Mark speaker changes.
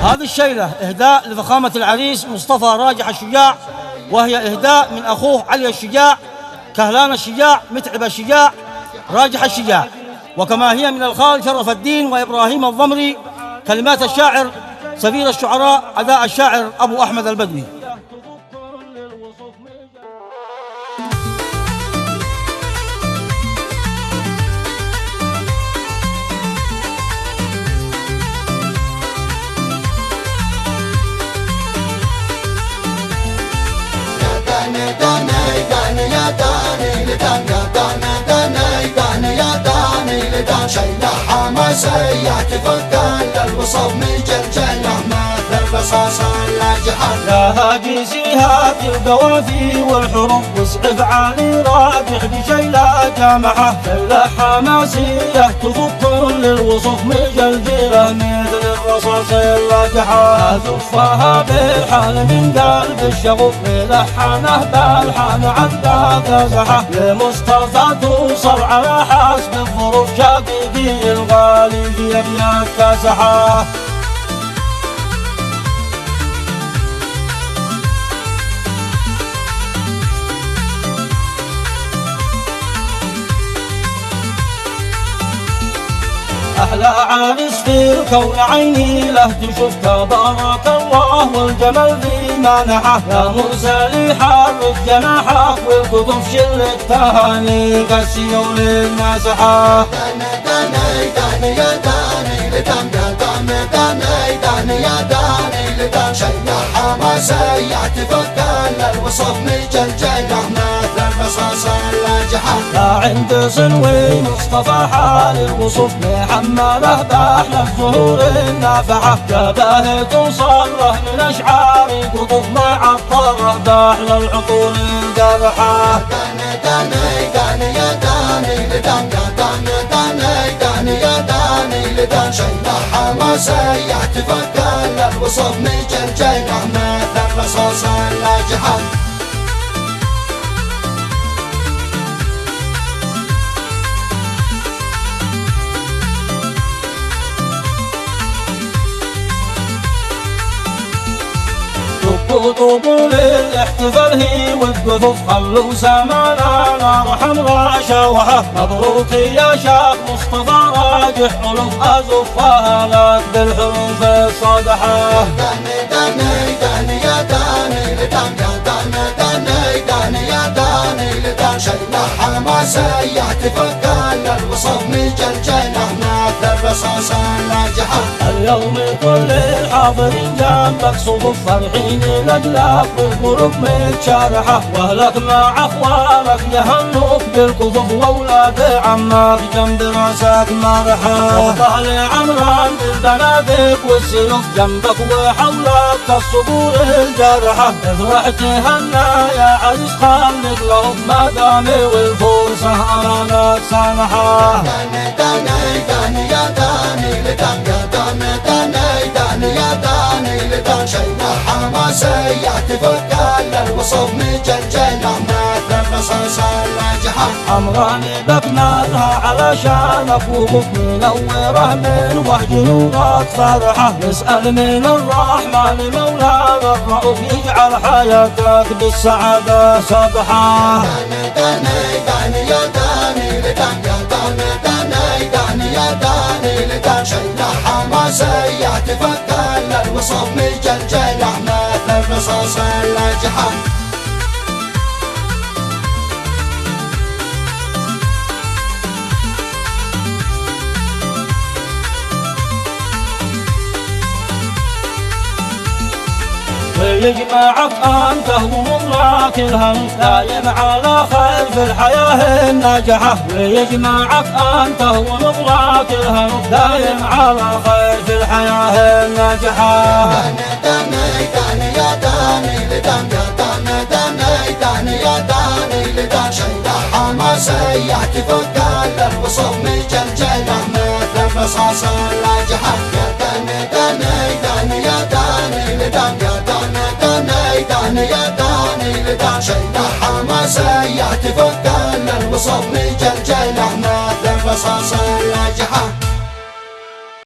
Speaker 1: هذه الشيلة إهداء لفخامة العريس مصطفى راجح الشجاع، وهي إهداء من أخوه علي الشجاع، كهلان الشجاع، متعب الشجاع، راجح الشجاع. وكما هي من الخال شرف الدين وإبراهيم الضمري. كلمات الشاعر سفير الشعراء، أداء الشاعر أبو أحمد البدوي.
Speaker 2: شيلة حماسية تفكر الوصف من جلجلة مثل الرصاصة اللاجحة.
Speaker 1: يا هاجي سيهات القوافي والحروف واسعف علي راجح بشيلة جامعة. شيلة حماسية تفك كل الوصف من جلجلة مثل الرصاص اللاجحة. زفها بالحال من قلب الشغف ملحنه بالحان عدها كازحة. لمصطفى توصل على حسب الظروف شقيقي الغالي في أبيات كازحة. أحلى عريس في الكون عيني له تشوف تبارك الله والجمال ذي منحه. يا مرسل حرك جناحك والقطف شل التهاني قسي وللناسحة.
Speaker 2: داني داني يا داني لدان داني داني داني يا داني لدان. شيلة حماسية تفكر الوصف من جلجلة مثل الرصاص اللاجحة.
Speaker 1: لا عند صنوي مصطفى حال الوصف محمله بأحلى الزهور النافعة. جباه توصل له من أشعار قطف مع الطرة بأحلى العطور الجرحة.
Speaker 2: داني داني داني يا داني لدان داني داني داني يا داني لدان. شيلة حماسية تفكر الوصف من جلجلة مثل الرصاص اللاجحة.
Speaker 1: قطب للاحتفال هي والقطف خلوا زمانا نار حمراء شوحة. مبروك يا شيخ مصطفى راجح ألوف أزفها لك بالحروف الصادحة.
Speaker 2: داني داني داني يا داني لدان داني داني داني يا داني لدان. شيلة حماسية تفكر الوصف من جلجلة مثل الرصاص اللاجحة.
Speaker 1: اليوم كل الحاضرين جنبك صفوف فرحين لأجلك والقلوب متشارحة. واهلك مع اخوانك يهنوك بالكفوف واولاد عمك جنب راسك مرحة. وطال عمران بالبنادق والسيوف جنبك وحولك كالصدور الجرحة. افرح تهنى يا عريس خليك لهم مدامي والفرصة امامك سامحة.
Speaker 2: داني داني داني يا داني لدان داني داني داني يا داني لدان. شيلة حماسية تفكر الوصف من جلجلة مثل الرصاص اللاجحة.
Speaker 1: عمراني بكناتها علشانك وقف منوره من وحج نورات فرحة. نسأل من الرحمن مولانا الرؤوف يجعل حياتك بالسعادة صبحة.
Speaker 2: داني داني داني يا داني لدان داني داني داني يا داني لدان. شيلة حماسية تفكر الوصف من جلجلة مثل الرصاص اللاجحة.
Speaker 1: ويجمعك أنت ومضراك الهم دايم على خير في الحياة الناجحة. ويجمعك أنت ومضراك الهم دايم على خير في الحياة الناجحة.
Speaker 2: داني داني يا داني لدان داني داني داني يا داني لدان. شيلة حماسية تفكر الوصف من جلجلة مثل الرصاص اللاجحة. داني داني داني يا داني لدان داني داني داني يا داني لدان. شيلة حماسية تفكر الوصف من جلجلة مثل الرصاص اللاجحة.